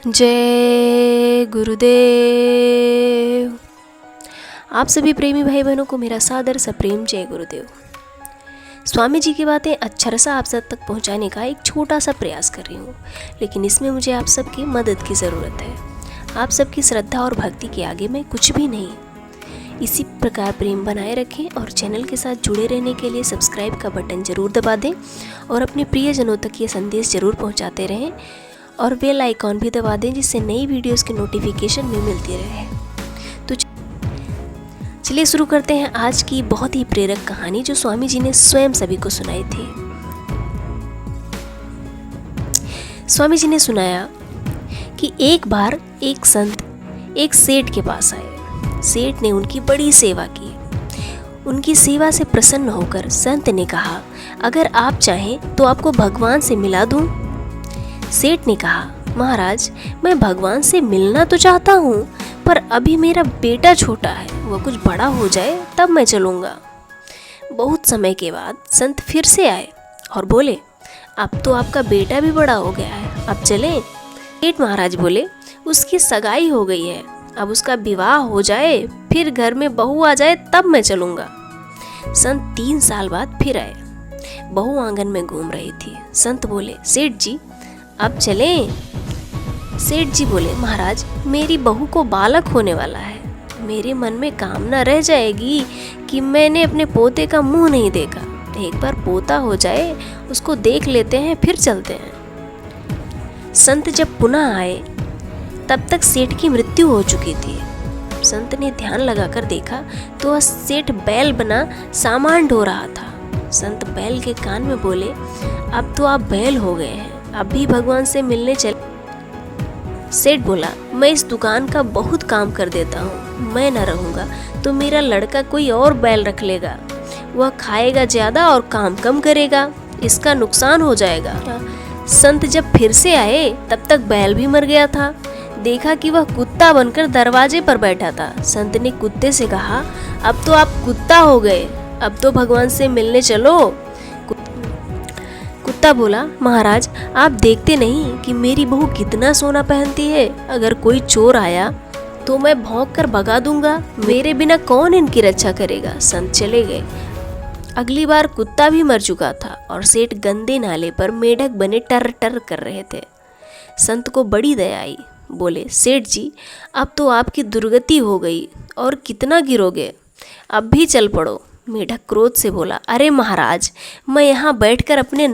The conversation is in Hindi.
जय गुरुदेव। आप सभी प्रेमी भाई बहनों को मेरा सादर सप्रेम जय गुरुदेव। स्वामी जी की बातें अक्षरशः आप सब तक पहुंचाने का एक छोटा सा प्रयास कर रही हूँ, लेकिन इसमें मुझे आप सबकी मदद की ज़रूरत है। आप सबकी श्रद्धा और भक्ति के आगे मैं कुछ भी नहीं। इसी प्रकार प्रेम बनाए रखें और चैनल के साथ जुड़े रहने के लिए सब्सक्राइब का बटन ज़रूर दबा दें और अपने प्रियजनों तक ये संदेश ज़रूर पहुँचाते रहें और बेल आइकॉन भी दबा दें, जिससे नई वीडियोस की नोटिफिकेशन भी मिलती रहे। तो चलिए शुरू करते हैं आज की बहुत ही प्रेरक कहानी जो स्वामी जी ने स्वयं सभी को सुनाई थी। स्वामी जी ने सुनाया कि एक बार एक संत एक सेठ के पास आए। सेठ ने उनकी बड़ी सेवा की। उनकी सेवा से प्रसन्न होकर संत ने कहा, अगर आप चाहें तो आपको भगवान से मिला दूं। सेठ ने कहा, महाराज मैं भगवान से मिलना तो चाहता हूँ, पर अभी मेरा बेटा छोटा है, वह कुछ बड़ा हो जाए तब मैं चलूँगा। बहुत समय के बाद संत फिर से आए और बोले, अब तो आपका बेटा भी बड़ा हो गया है, अब चलें। सेठ महाराज बोले, उसकी सगाई हो गई है, अब उसका विवाह हो जाए, फिर घर में बहू आ जाए तब मैं चलूँगा। संत 3 साल बाद फिर आए। बहू आंगन में घूम रही थी। संत बोले, सेठ जी अब चलें। सेठ जी बोले, महाराज मेरी बहू को बालक होने वाला है, मेरे मन में कामना रह जाएगी कि मैंने अपने पोते का मुंह नहीं देखा। एक बार पोता हो जाए उसको देख लेते हैं, फिर चलते हैं। संत जब पुनः आए तब तक सेठ की मृत्यु हो चुकी थी। संत ने ध्यान लगाकर देखा तो वह सेठ बैल बना सामान ढो रहा था। संत बैल के कान में बोले, अब तो आप बैल हो गए हैं, अब भी भगवान से मिलने चले। सेठ बोला, मैं इस दुकान का बहुत काम कर देता हूँ, मैं न रहूँगा तो मेरा लड़का कोई और बैल रख लेगा, वह खाएगा ज़्यादा और काम कम करेगा, इसका नुकसान हो जाएगा। संत जब फिर से आए तब तक बैल भी मर गया था। देखा कि वह कुत्ता बनकर दरवाजे पर बैठा था। संत ने कुत्ते से कहा, अब तो आप कुत्ता हो गए, अब तो भगवान से मिलने चलो। कुत्ता बोला, महाराज आप देखते नहीं कि मेरी बहू कितना सोना पहनती है, अगर कोई चोर आया तो मैं भौंक कर भगा दूंगा, मेरे बिना कौन इनकी रक्षा करेगा। संत चले गए। अगली बार कुत्ता भी मर चुका था और सेठ गंदे नाले पर मेढक बने टर टर कर रहे थे। संत को बड़ी दया आई। बोले, सेठ जी अब तो आपकी दुर्गति हो गई और कितना गिरोगे, अब भी चल पड़ो। मेढक क्रोध से बोला, अरे महाराज मैं यहाँ बैठकर अपने